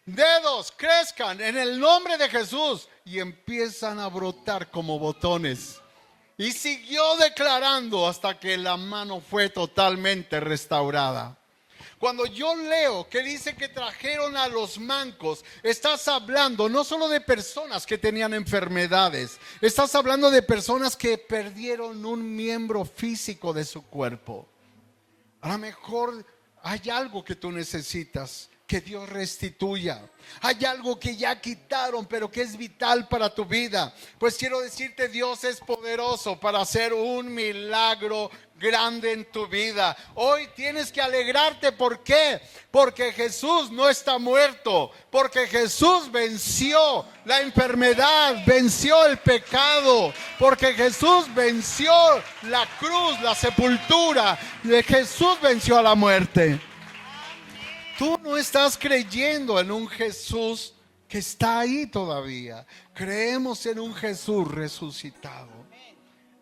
dedos, crezcan en el nombre de Jesús. Y empiezan a brotar como botones. Y siguió declarando hasta que la mano fue totalmente restaurada. Cuando yo leo que dice que trajeron a los mancos, estás hablando no solo de personas que tenían enfermedades, estás hablando de personas que perdieron un miembro físico de su cuerpo. A lo mejor hay algo que tú necesitas que Dios restituya. Hay algo que ya quitaron, pero que es vital para tu vida. Pues quiero decirte, Dios es poderoso para hacer un milagro grande en tu vida. Hoy tienes que alegrarte. ¿Por qué? Porque Jesús no está muerto. Porque Jesús venció la enfermedad, venció el pecado. Porque Jesús venció la cruz, la sepultura. Jesús venció a la muerte. Tú no estás creyendo en un Jesús que está ahí todavía. Creemos en un Jesús resucitado.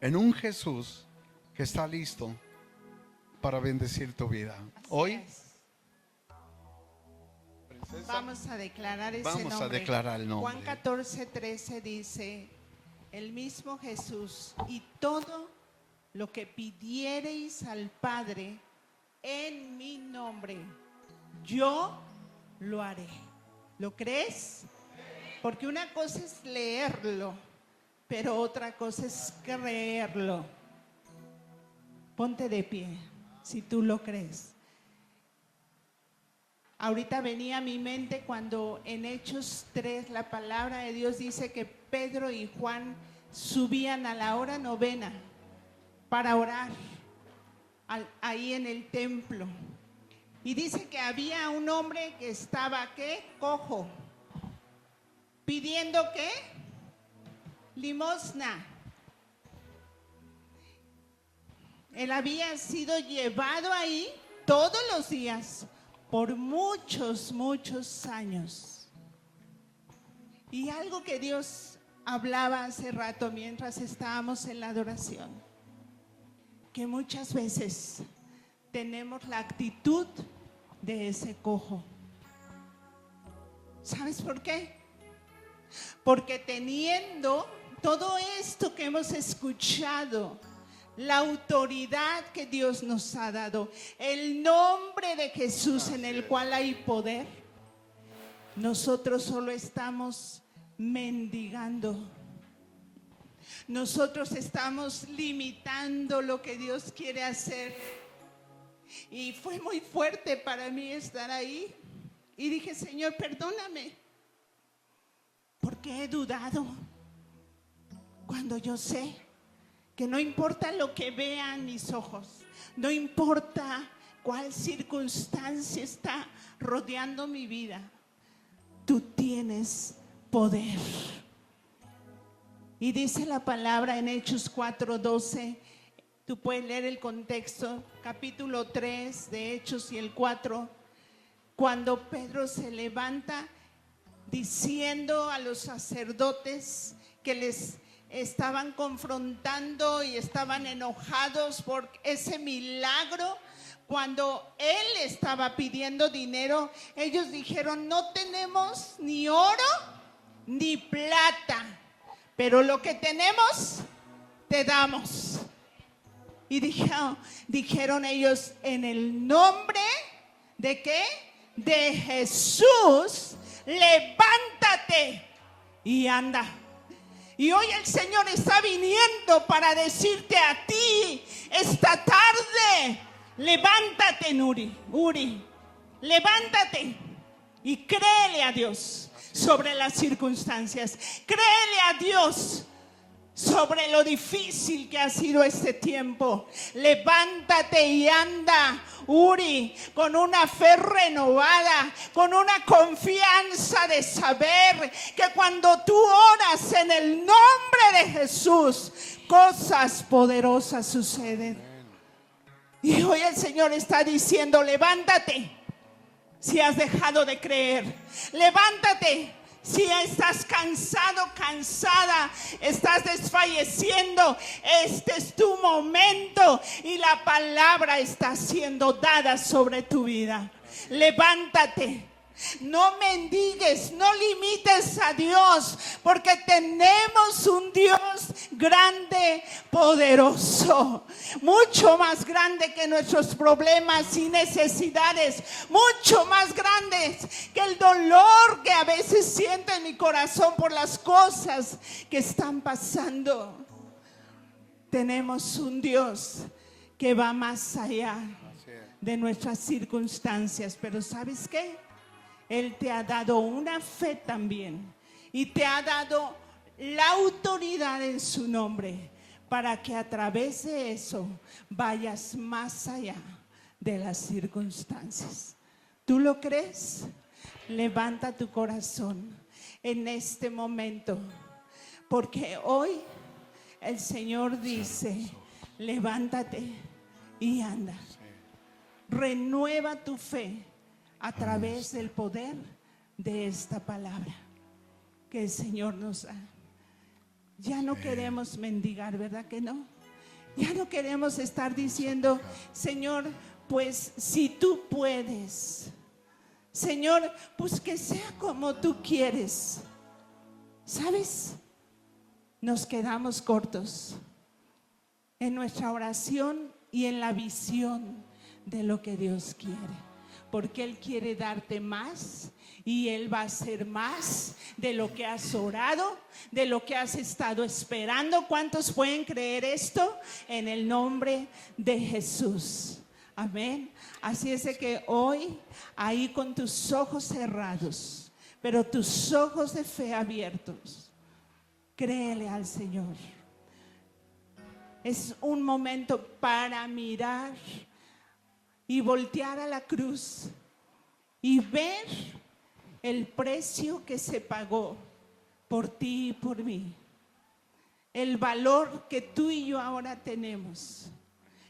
En un Jesús que está listo para bendecir tu vida. Así Hoy es. princesa, Vamos a declarar ese vamos a nombre. declarar el nombre. Juan 14:13 dice, el mismo Jesús, y todo lo que pidiereis al Padre en mi nombre, yo lo haré. ¿Lo crees? Porque una cosa es leerlo, pero otra cosa es creerlo. Ponte de pie, si tú lo crees. Ahorita venía a mi mente cuando en Hechos 3 la palabra de Dios dice que Pedro y Juan subían a la hora novena para orar ahí en el templo. Y dice que había un hombre que estaba, ¿qué? Cojo. ¿Pidiendo qué? Limosna. Él había sido llevado ahí todos los días por muchos, muchos años. Y algo que Dios hablaba hace rato mientras estábamos en la adoración, que muchas veces tenemos la actitud de ese cojo. ¿Sabes por qué? Porque teniendo todo esto que hemos escuchado, la autoridad que Dios nos ha dado, el nombre de Jesús en el cual hay poder, nosotros solo estamos mendigando. Nosotros estamos limitando lo que Dios quiere hacer. Y fue muy fuerte para mí estar ahí. Y dije, Señor, perdóname, porque he dudado. Cuando yo sé que no importa lo que vean mis ojos, no importa cuál circunstancia está rodeando mi vida, tú tienes poder. Y dice la palabra en Hechos 4:12, tú puedes leer el contexto, capítulo 3 de Hechos y el 4, cuando Pedro se levanta diciendo a los sacerdotes que les estaban confrontando y estaban enojados por ese milagro. Cuando él estaba pidiendo dinero, ellos dijeron, no tenemos ni oro ni plata, pero lo que tenemos te damos. Y dijeron ellos, en el nombre de ¿qué? De Jesús, levántate y anda. Y hoy el Señor está viniendo para decirte a ti esta tarde, levántate, Uri, levántate y créele a Dios sobre las circunstancias. Créele a Dios sobre lo difícil que ha sido este tiempo. Levántate y anda, Uri, con una fe renovada, con una confianza de saber que cuando tú oras en el nombre de Jesús, cosas poderosas suceden. Y hoy el Señor está diciendo, levántate si has dejado de creer. Levántate si estás cansado, cansada, estás desfalleciendo. Este es tu momento y la palabra está siendo dada sobre tu vida. Levántate. No mendigues, no limites a Dios, porque tenemos un Dios grande, poderoso, mucho más grande que nuestros problemas y necesidades, mucho más grandes que el dolor que a veces siento en mi corazón por las cosas que están pasando. Tenemos un Dios que va más allá de nuestras circunstancias, pero ¿sabes qué? Él te ha dado una fe también y te ha dado la autoridad en su nombre para que a través de eso vayas más allá de las circunstancias. ¿Tú lo crees? Levanta tu corazón en este momento, porque hoy el Señor dice, levántate y anda. Renueva tu fe. a través del poder de esta palabra que el Señor nos da. Ya no queremos mendigar, ¿verdad que no? Ya no queremos estar diciendo, Señor, pues si tú puedes, Señor, pues que sea como tú quieres. ¿Sabes? Nos quedamos cortos en nuestra oración y en la visión de lo que Dios quiere, porque Él quiere darte más y Él va a hacer más de lo que has orado, de lo que has estado esperando. ¿Cuántos pueden creer esto? En el nombre de Jesús. Amén. Así es de que hoy, ahí con tus ojos cerrados, pero tus ojos de fe abiertos, créele al Señor. Es un momento para mirar y voltear a la cruz y ver el precio que se pagó por ti y por mí. El valor que tú y yo ahora tenemos.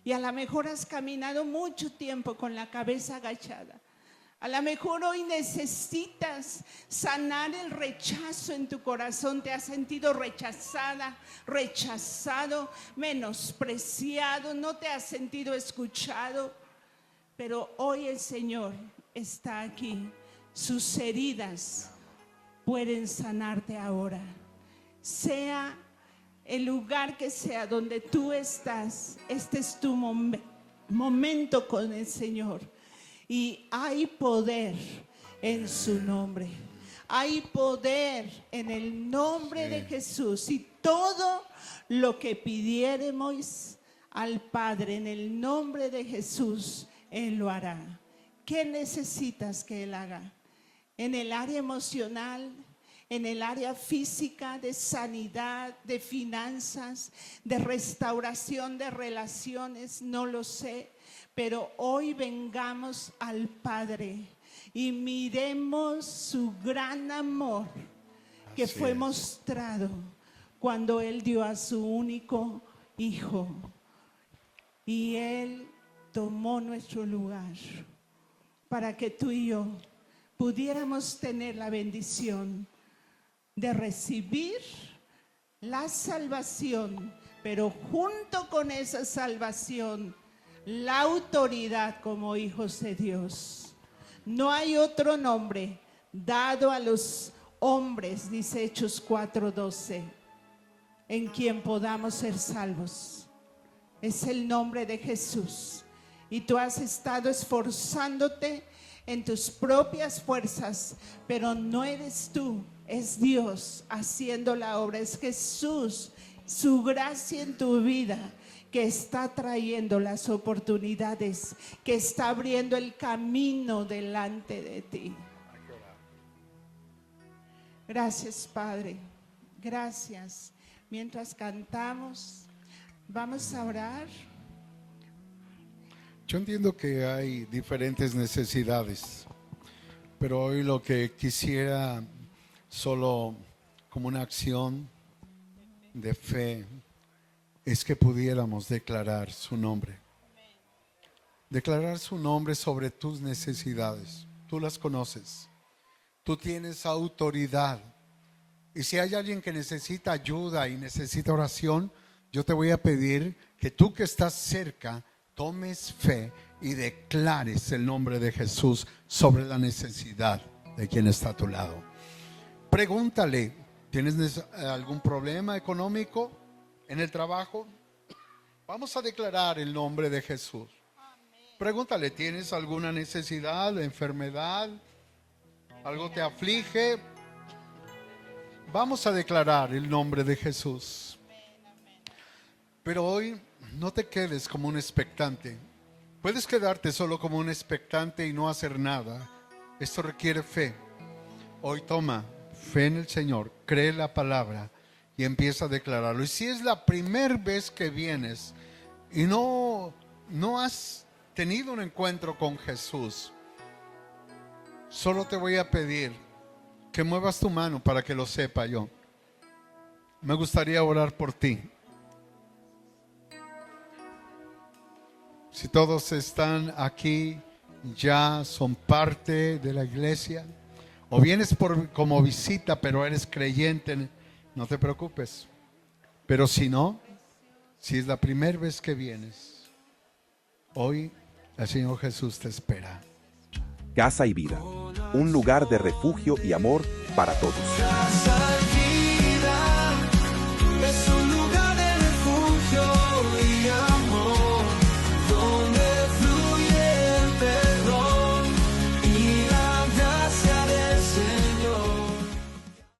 Y a lo mejor has caminado mucho tiempo con la cabeza agachada. A lo mejor hoy necesitas sanar el rechazo en tu corazón. Te has sentido rechazada, rechazado, menospreciado. No te has sentido escuchado. Pero hoy el Señor está aquí. Sus heridas pueden sanarte ahora. Sea el lugar que sea donde tú estás, este es tu momento con el Señor. Y hay poder en su nombre. Hay poder en el nombre de Jesús. Y todo lo que pidiéremos al Padre en el nombre de Jesús, Él lo hará. ¿Qué necesitas que Él haga? En el área emocional, en el área física, de sanidad, de finanzas, de restauración de relaciones, no lo sé. Pero hoy vengamos al Padre y miremos su gran amor que fue mostrado cuando Él dio a su único Hijo. Y Él tomó nuestro lugar para que tú y yo pudiéramos tener la bendición de recibir la salvación, pero junto con esa salvación, la autoridad como hijos de Dios. No hay otro nombre dado a los hombres, dice Hechos 4:12, en quien podamos ser salvos. Es el nombre de Jesús. Y tú has estado esforzándote en tus propias fuerzas, pero no eres tú, es Dios haciendo la obra. Es Jesús, su gracia en tu vida, que está trayendo las oportunidades, que está abriendo el camino delante de ti. Gracias, Padre. Gracias. Mientras cantamos, vamos a orar. Yo entiendo que hay diferentes necesidades, pero hoy lo que quisiera, solo como una acción de fe, es que pudiéramos declarar su nombre. Declarar su nombre sobre tus necesidades. Tú las conoces. Tú tienes autoridad. Y si hay alguien que necesita ayuda y necesita oración, yo te voy a pedir que tú que estás cerca, tomes fe y declares el nombre de Jesús sobre la necesidad de quien está a tu lado. Pregúntale, ¿tienes algún problema económico en el trabajo? Vamos a declarar el nombre de Jesús. Pregúntale, ¿tienes alguna necesidad, enfermedad? ¿Algo te aflige? Vamos a declarar el nombre de Jesús. Pero hoy no te quedes como un expectante. Puedes quedarte solo como un expectante y no hacer nada. Esto requiere fe. Hoy toma fe en el Señor, cree la palabra y empieza a declararlo. Y si es la primera vez que vienes y no has tenido un encuentro con Jesús, solo te voy a pedir que muevas tu mano para que lo sepa yo. Me gustaría orar por ti. Si todos están aquí ya son parte de la iglesia, o vienes como visita, pero eres creyente, no te preocupes. Pero si no, si es la primera vez que vienes, hoy el Señor Jesús te espera. Casa y Vida, un lugar de refugio y amor para todos. Casa